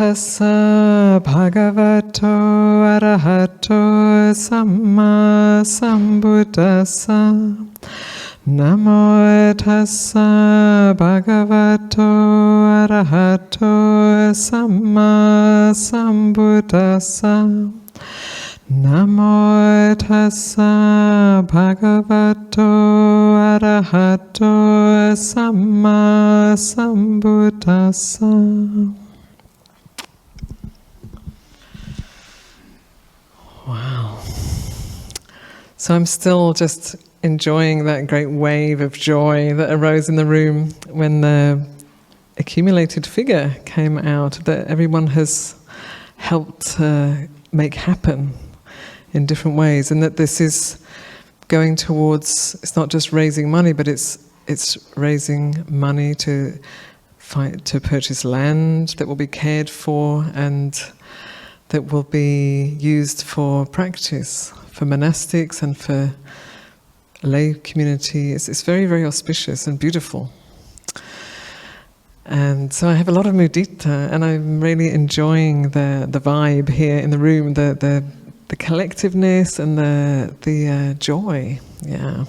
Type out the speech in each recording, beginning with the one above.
tassa bhagavato arahato samma sambuddhassa. Namo tassa bhagavato arahato samma sambuddhassa. Namo tassa bhagavato arahato samma sambuddhassa. Wow. So I'm still just enjoying that great wave of joy that arose in the room when the accumulated figure came out that everyone has helped make happen in different ways, and that this is going towards, it's not just raising money, but it's raising money to purchase land that will be cared for and that will be used for practice, for monastics and for lay community. It's very, very auspicious and beautiful. And so I have a lot of mudita, and I'm really enjoying the vibe here in the room, the collectiveness and the joy, yeah.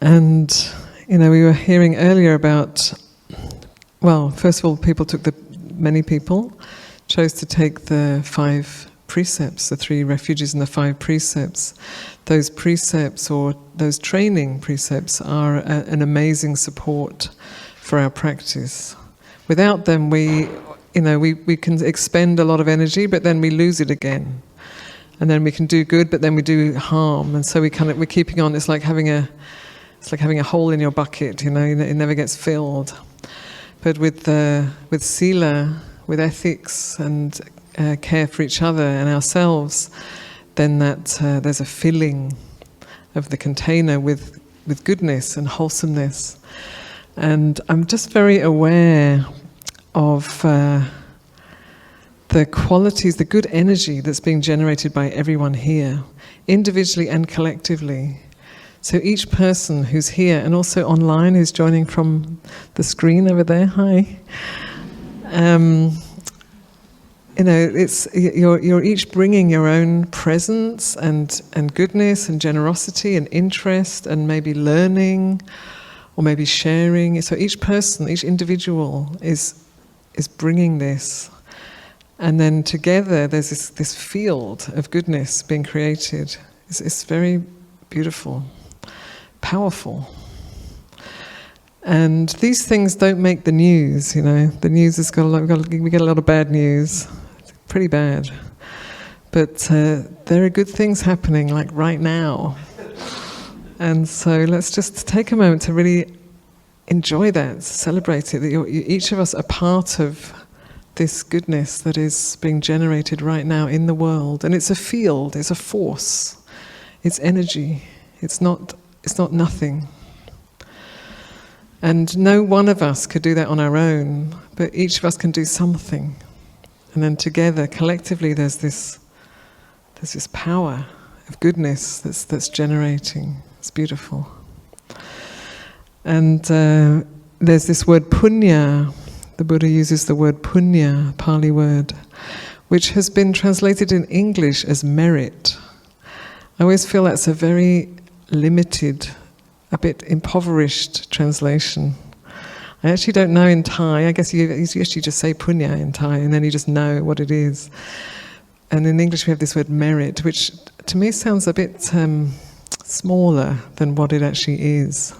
And we were hearing earlier about, well, first of all, many people chose to take the 5 precepts, the 3 refuges and the 5 precepts. Those precepts, or those training precepts, are an amazing support for our practice. Without them, we can expend a lot of energy, but then we lose it again. And then we can do good, but then we do harm. And so we're keeping on. It's like having a hole in your bucket. It never gets filled. But with sila, with ethics and care for each other and ourselves, then there's a filling of the container with goodness and wholesomeness. And I'm just very aware of the qualities, the good energy that's being generated by everyone here, individually and collectively. So each person who's here, and also online, who's joining from the screen over there, hi. You're each bringing your own presence and goodness and generosity and interest and maybe learning or maybe sharing. So each person, each individual is bringing this, and then together there's this field of goodness being created. It's very beautiful, powerful. And these things don't make the news. The news has we get a lot of bad news. Pretty bad, but there are good things happening like right now, and so let's just take a moment to really enjoy that, celebrate it, that each of us are part of this goodness that is being generated right now in the world. And it's a field, it's a force, it's energy, it's not nothing. And no one of us could do that on our own, but each of us can do something. And then together, collectively, there's this power of goodness that's generating. It's beautiful. And there's this word puñña. The Buddha uses the word puñña, Pali word, which has been translated in English as merit. I always feel that's a very limited, a bit impoverished translation. I actually don't know in Thai. I guess you actually just say puñña in Thai, and then you just know what it is. And in English we have this word merit, which to me sounds a bit smaller than what it actually is.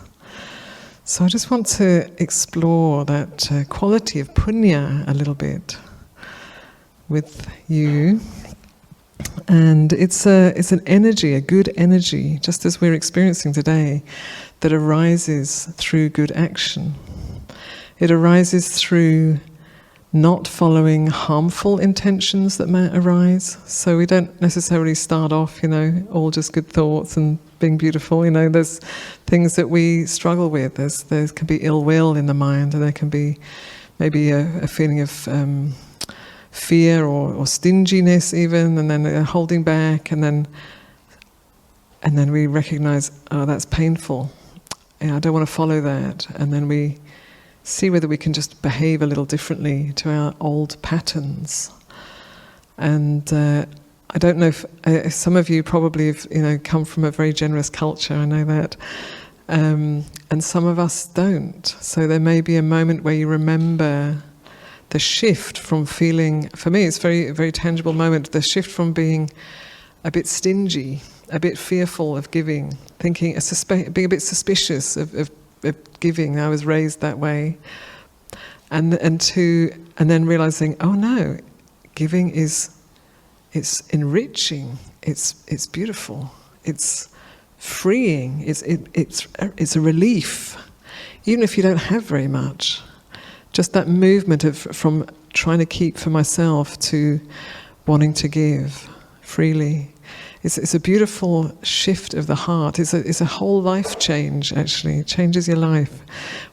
So I just want to explore that quality of puñña a little bit with you. And it's an energy, a good energy, just as we're experiencing today, that arises through good action. It arises through not following harmful intentions that might arise. So we don't necessarily start off, all just good thoughts and being beautiful. There's things that we struggle with. There can be ill will in the mind, and there can be maybe a feeling of fear or stinginess even, and then holding back, and then we recognize, oh, that's painful. I don't want to follow that, and then we see whether we can just behave a little differently to our old patterns. And I don't know if some of you probably have, come from a very generous culture, I know that, and some of us don't. So there may be a moment where you remember the shift from feeling, for me it's a very, very tangible moment, the shift from being a bit stingy, a bit fearful of giving, being a bit suspicious of giving. I was raised that way, and then realizing, oh no, giving it's enriching, it's beautiful, it's freeing, it's a relief, even if you don't have very much. Just that movement from trying to keep for myself to wanting to give freely. It's a beautiful shift of the heart. It's a whole life change, actually. It changes your life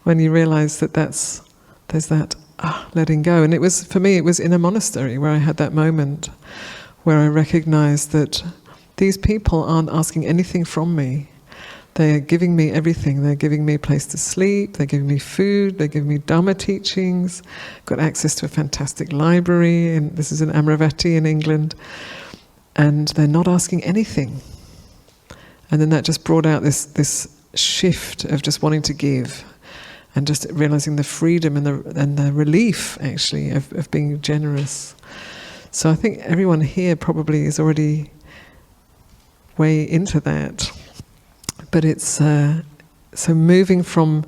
when you realize that there's that letting go. And for me, it was in a monastery where I had that moment where I recognized that these people aren't asking anything from me. They're giving me everything. They're giving me a place to sleep, they're giving me food, they're giving me Dharma teachings, got access to a fantastic library, and this is in Amaravati in England, and they're not asking anything. And then that just brought out this shift of just wanting to give, and just realizing the freedom and the relief, actually, of being generous. So I think everyone here probably is already way into that. But it's so moving from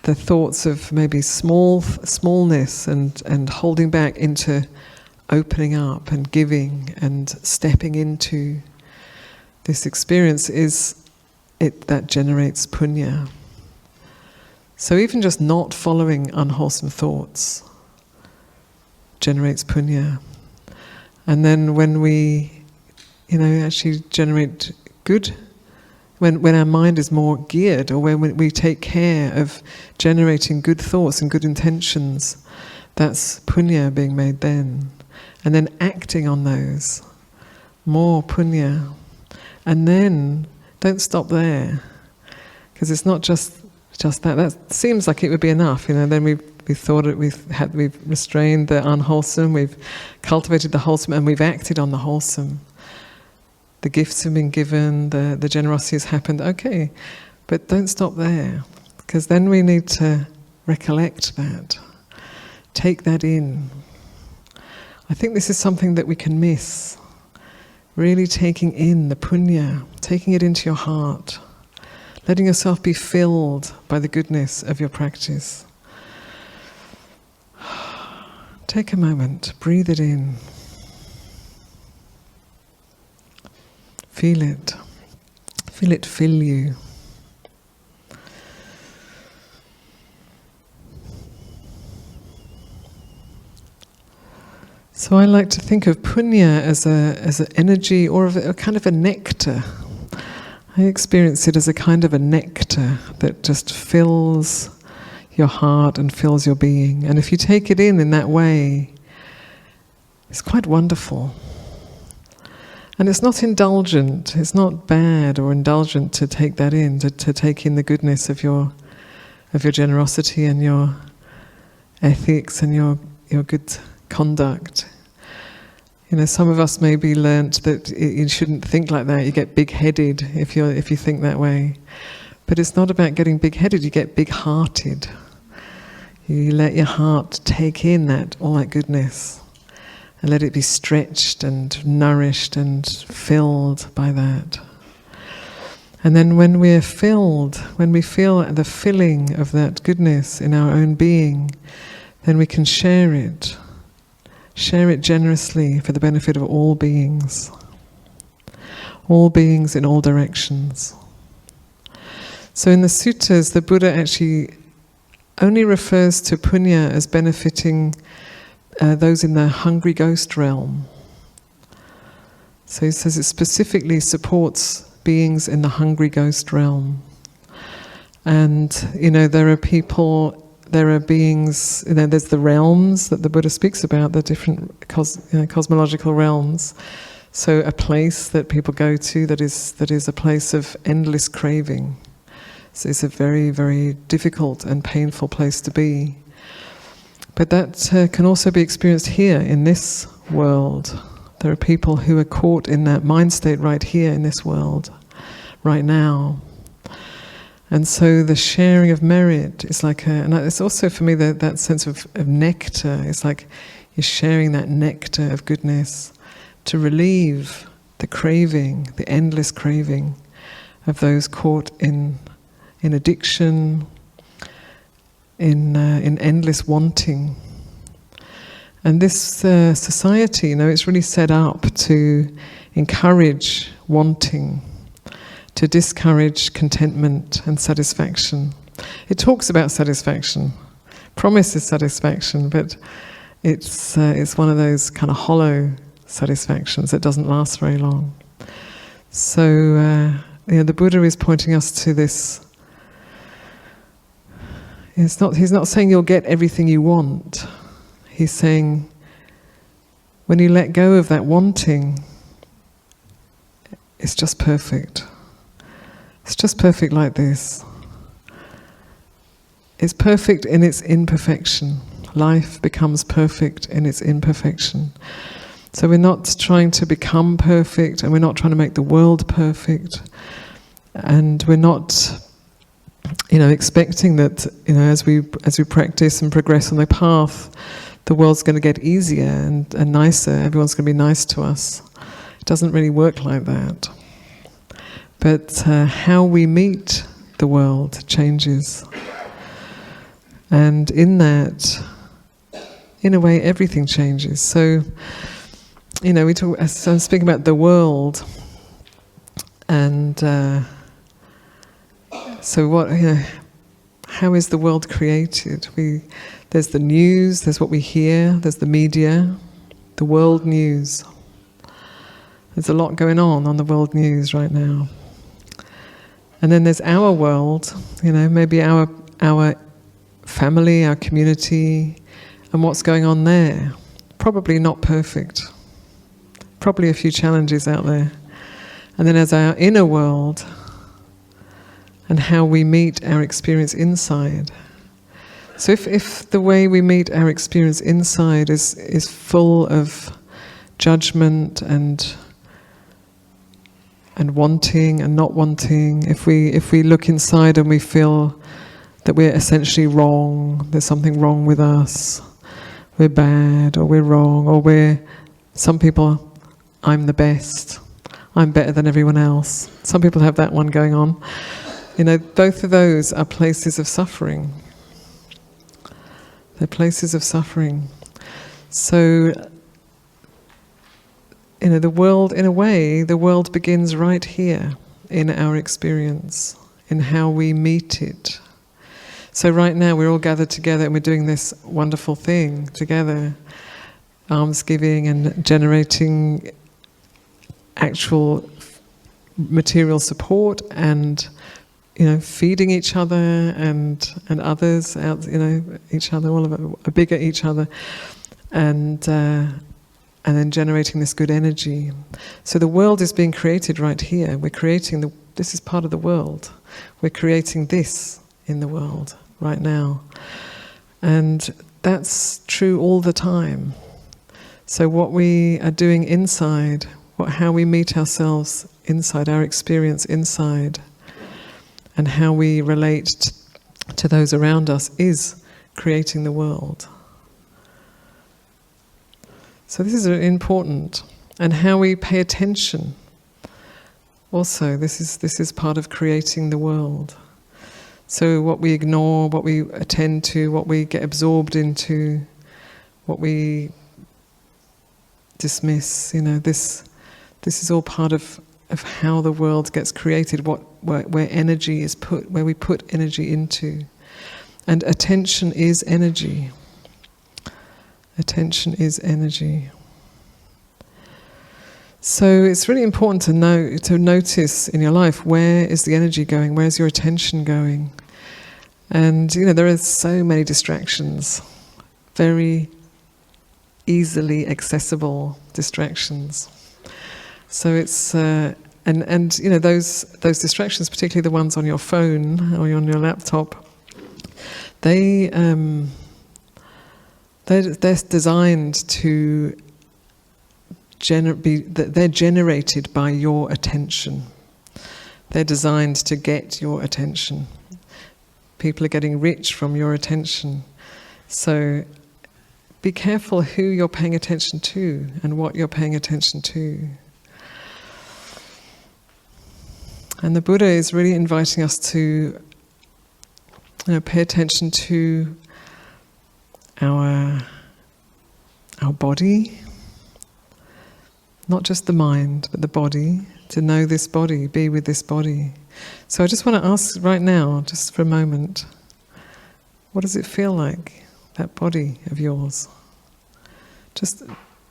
the thoughts of maybe smallness and holding back into opening up and giving and stepping into this experience that generates puñña. So even just not following unwholesome thoughts generates puñña. And then when we, actually generate good, when our mind is more geared, or when we take care of generating good thoughts and good intentions, that's puñña being made then. And then acting on those, more puñña. And then don't stop there, because it's not just that. That seems like it would be enough, Then we've restrained the unwholesome, we've cultivated the wholesome, and we've acted on the wholesome. The gifts have been given, the generosity has happened, okay, but don't stop there, because then we need to recollect that, take that in. I think this is something that we can miss, really taking in the puñña, taking it into your heart, letting yourself be filled by the goodness of your practice. Take a moment, breathe it in. Feel it fill you. So I like to think of puñña as an energy, or a kind of a nectar. I experience it as a kind of a nectar that just fills your heart and fills your being. And if you take it in that way, it's quite wonderful. And it's not indulgent, it's not bad or indulgent to take that in, to take in the goodness of your generosity and your ethics and your good conduct. Some of us maybe learnt that you shouldn't think like that, you get big-headed if you think that way. But it's not about getting big-headed, you get big-hearted. You let your heart take in all that goodness, and let it be stretched and nourished and filled by that. And then when we feel the filling of that goodness in our own being, then we can share it generously for the benefit of all beings in all directions. So in the suttas, the Buddha actually only refers to puñña as benefiting those in the hungry ghost realm. So he says it specifically supports beings in the hungry ghost realm. And, there are beings, there's the realms that the Buddha speaks about, the different cosmological realms. So a place that people go to that is a place of endless craving. So it's a very, very difficult and painful place to be. But that can also be experienced here in this world. There are people who are caught in that mind state right here in this world, right now. And so the sharing of merit is like and it's also for me that sense of nectar. It's like you're sharing that nectar of goodness to relieve the craving, the endless craving of those caught in addiction, in endless wanting. And this society, it's really set up to encourage wanting, to discourage contentment and satisfaction. It talks about satisfaction, promises satisfaction, but it's one of those kind of hollow satisfactions that doesn't last very long. So the Buddha is pointing us to this. He's not saying you'll get everything you want. He's saying when you let go of that wanting, it's just perfect. It's just perfect like this. It's perfect in its imperfection. Life becomes perfect in its imperfection. So we're not trying to become perfect, and we're not trying to make the world perfect, and we're not expecting that as we practice and progress on the path, the world's going to get easier and nicer. Everyone's going to be nice to us. It doesn't really work like that. But how we meet the world changes. And in that, in a way, everything changes. So, we talk. So I'm speaking about the world, and so what? How is the world created? There's the news. There's what we hear. There's the media, the world news. There's a lot going on the world news right now. And then there's our world. Maybe our family, our community, and what's going on there. Probably not perfect. Probably a few challenges out there. And then there's our inner world and how we meet our experience inside. So if the way we meet our experience inside is full of judgment and wanting and not wanting, if we look inside and we feel that we're essentially wrong, there's something wrong with us, we're bad, or we're wrong, or some people, I'm the best, I'm better than everyone else. Some people have that one going on. Both of those are places of suffering. They're places of suffering. So, the world, in a way, the world begins right here in our experience, in how we meet it. So right now we're all gathered together and we're doing this wonderful thing together, almsgiving and generating actual material support and feeding each other and others out, each other, all of it, a bigger each other, and then generating this good energy. So the world is being created right here. We're creating this is part of the world. We're creating this in the world right now. And that's true all the time. So what we are doing inside, how we meet ourselves inside, our experience inside, and how we relate to those around us is creating the world. So this is important. And how we pay attention also, this is part of creating the world. So what we ignore, what we attend to, what we get absorbed into, what we dismiss, this is all part of how the world gets created, where energy is put, where we put energy into. And attention is energy. Attention is energy. So it's really important to notice in your life, where is the energy going, where's your attention going? And there are so many distractions, very easily accessible distractions. So it's and And you know, those distractions, particularly the ones on your phone or on your laptop, they're designed to they're generated by your attention. They're designed to get your attention. People are getting rich from your attention. So be careful who you're paying attention to and what you're paying attention to. And the Buddha is really inviting us to pay attention to our body, not just the mind, but the body, to know this body, be with this body. So I just want to ask right now, just for a moment, what does it feel like, that body of yours? Just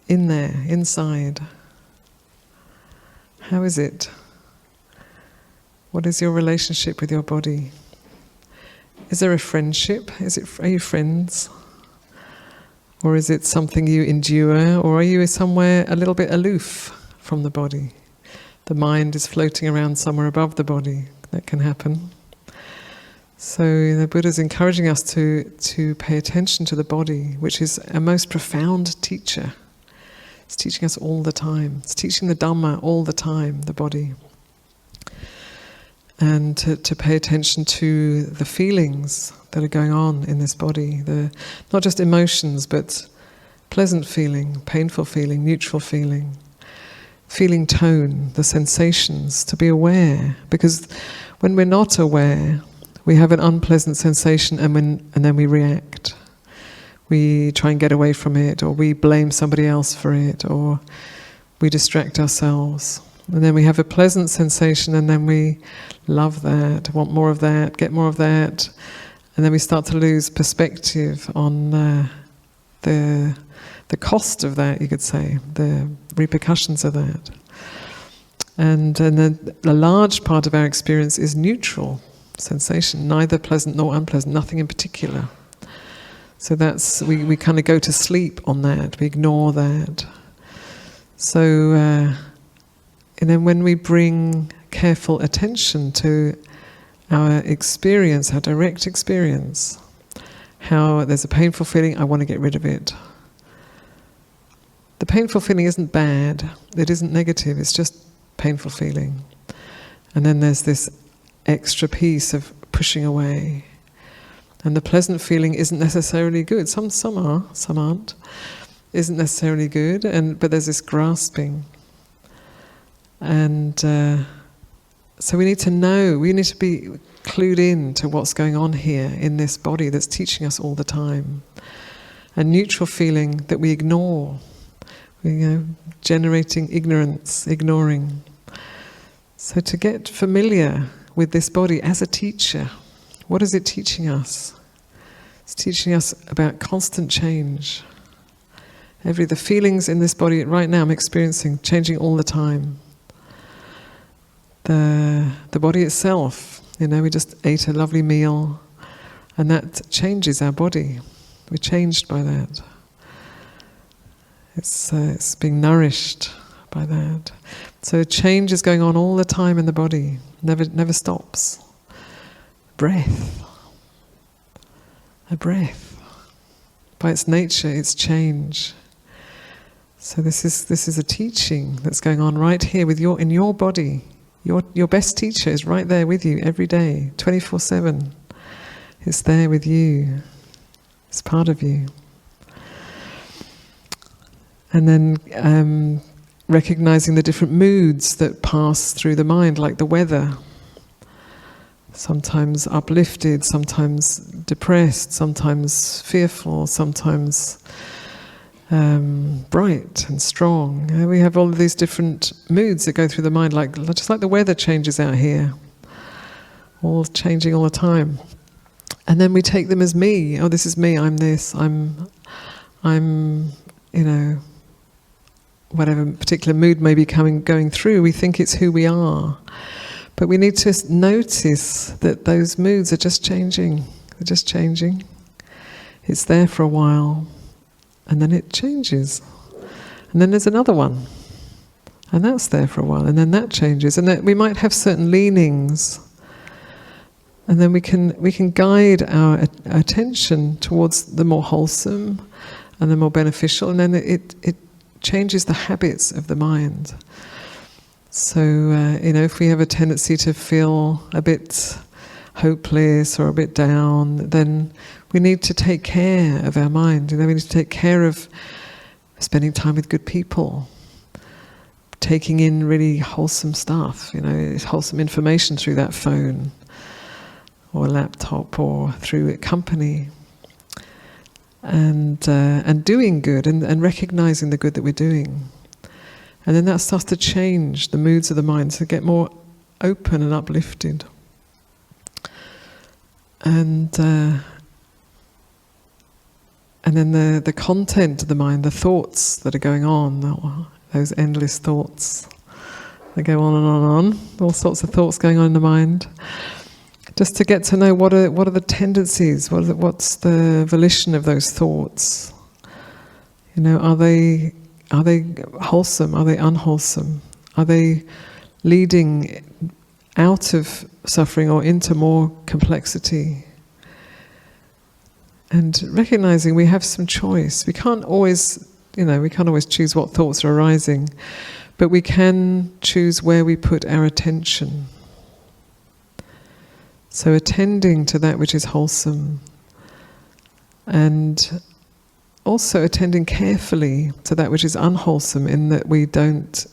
in there, inside. How is it? What is your relationship with your body? Is there a friendship? Are you friends? Or is it something you endure? Or are you somewhere a little bit aloof from the body? The mind is floating around somewhere above the body. That can happen. So the Buddha is encouraging us to pay attention to the body, which is a most profound teacher. It's teaching us all the time. It's teaching the Dharma all the time, the body. And to pay attention to the feelings that are going on in this body. Not just emotions, but pleasant feeling, painful feeling, neutral feeling. Feeling tone, the sensations, to be aware. Because when we're not aware, we have an unpleasant sensation and then we react. We try and get away from it, or we blame somebody else for it, or we distract ourselves. And then we have a pleasant sensation and then we love that, want more of that, get more of that. And then we start to lose perspective on the cost of that, you could say, the repercussions of that. And then a large part of our experience is neutral sensation, neither pleasant nor unpleasant, nothing in particular. So that's, we kind of go to sleep on that, we ignore that. So, and then when we bring careful attention to our experience, our direct experience, how there's a painful feeling, I want to get rid of it. The painful feeling isn't bad, it isn't negative, it's just painful feeling. And then there's this extra piece of pushing away. And the pleasant feeling isn't necessarily good. Some are, some aren't. Isn't necessarily good, but there's this grasping. And so we need to know, we need to be clued in to what's going on here in this body that's teaching us all the time. A neutral feeling that we ignore, generating ignorance, ignoring. So to get familiar with this body as a teacher, what is it teaching us? It's teaching us about constant change. The feelings in this body right now I'm experiencing, changing all the time. The body itself, we just ate a lovely meal and that changes our body. We're changed by that. It's being nourished by that. So change is going on all the time in the body, never stops. Breath. A breath. By its nature, it's change. So this is a teaching that's going on right here in your body. Your best teacher is right there with you every day, 24/7. It's there with you. It's part of you. And then recognizing the different moods that pass through the mind, like the weather. Sometimes uplifted, sometimes depressed, sometimes fearful, sometimes bright and strong. We have all of these different moods that go through the mind, just like the weather changes out here, all changing all the time. And then we take them as me. Oh, this is me. I'm this. I'm whatever particular mood may be going through. We think it's who we are, but we need to notice that those moods are just changing. They're just changing. It's there for a while. And then it changes. And then there's another one. And that's there for a while, and then that changes. And then we might have certain leanings, and then we can guide our attention towards the more wholesome and the more beneficial, and then it changes the habits of the mind. So, if we have a tendency to feel a bit hopeless or a bit down, then we need to take care of our mind. We need to take care of spending time with good people, taking in really wholesome stuff, wholesome information through that phone or laptop or through a company, and doing good and recognizing the good that we're doing. And then that starts to change the moods of the mind, to get more open and uplifted. And then the content of the mind, the thoughts that are going on, those endless thoughts, they go on and on and on, all sorts of thoughts going on in the mind. Just to get to know what are the tendencies, what's the volition of those thoughts. Are they wholesome? Are they unwholesome? Are they leading out of suffering or into more complexity? And recognizing we have some choice. We can't always choose what thoughts are arising, but we can choose where we put our attention. So attending to that which is wholesome, and also attending carefully to that which is unwholesome, in that we don't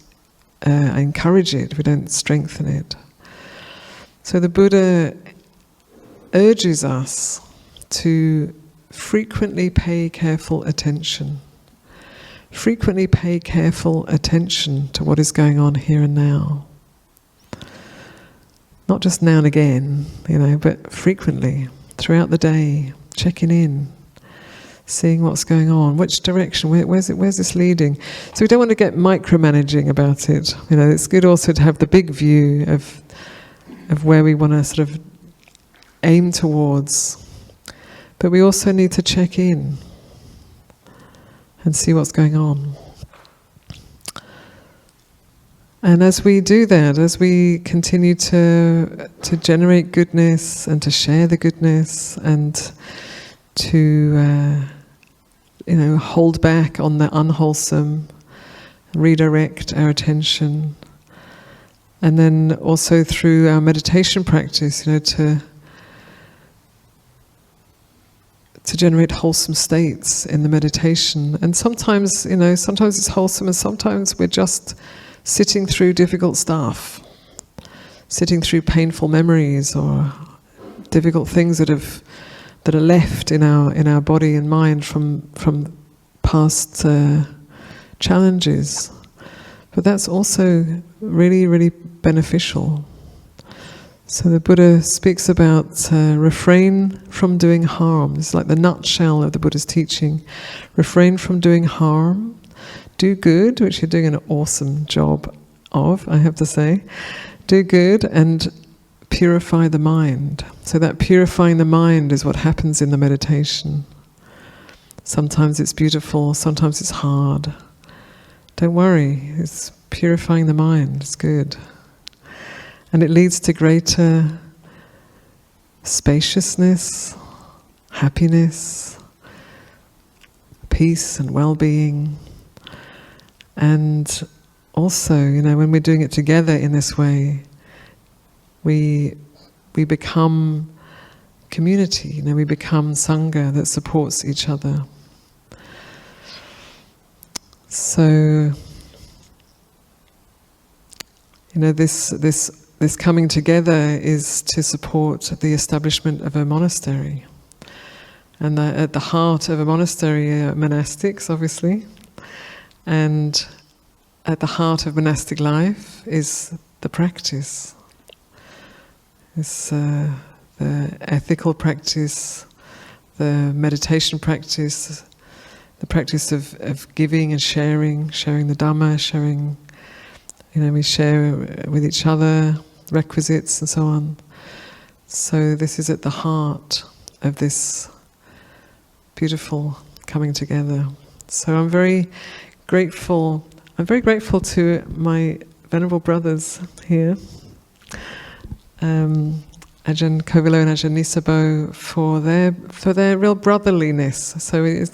encourage it, we don't strengthen it. So the Buddha urges us to frequently pay careful attention. Frequently pay careful attention to what is going on here and now. Not just now and again, but frequently, throughout the day, checking in, seeing what's going on, which direction, where's this leading. So we don't want to get micromanaging about it. It's good also to have the big view of where we want to sort of aim towards. But we also need to check in and see what's going on. And as we do that, as we continue to generate goodness and to share the goodness and to hold back on the unwholesome, redirect our attention, and then also through our meditation practice, to generate wholesome states in the meditation. And sometimes, sometimes it's wholesome, and sometimes we're just sitting through difficult stuff, sitting through painful memories or difficult things that are left in our body and mind from past challenges. But that's also really, really beneficial. So the Buddha speaks about refrain from doing harm. It's like the nutshell of the Buddha's teaching. Refrain from doing harm. Do good, which you're doing an awesome job of, I have to say. Do good and purify the mind. So that purifying the mind is what happens in the meditation. Sometimes it's beautiful, sometimes it's hard. Don't worry, it's purifying the mind, it's good. And it leads to greater spaciousness, happiness, peace and well-being. And also, when we're doing it together in this way, we become community, we become sangha that supports each other. So, this coming together is to support the establishment of a monastery. And at the heart of a monastery are monastics, obviously. And at the heart of monastic life is the practice. It's the ethical practice, the meditation practice, the practice of giving and sharing the Dharma, sharing, we share with each other requisites and so on. So this is at the heart of this beautiful coming together. So I'm very grateful I'm very grateful to my venerable brothers here, Ajahn Kovilo and Ajahn Nisabo, for their real brotherliness. So I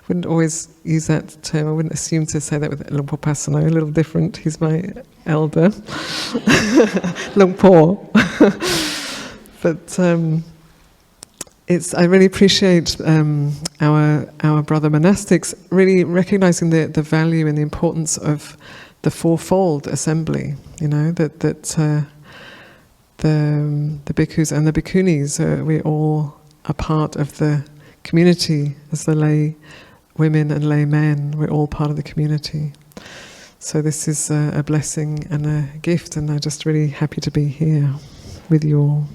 wouldn't always use that term. I wouldn't assume to say that with Luang Por Pasano. A little different. He's my elder, Luang Por. But I really appreciate our brother monastics really recognizing the value and the importance of the fourfold assembly. You know, that the bhikkhus and the bhikkhunis, we all are part of the community as the lay women and lay men. We're all part of the community. So this is a blessing and a gift, and I'm just really happy to be here with you all.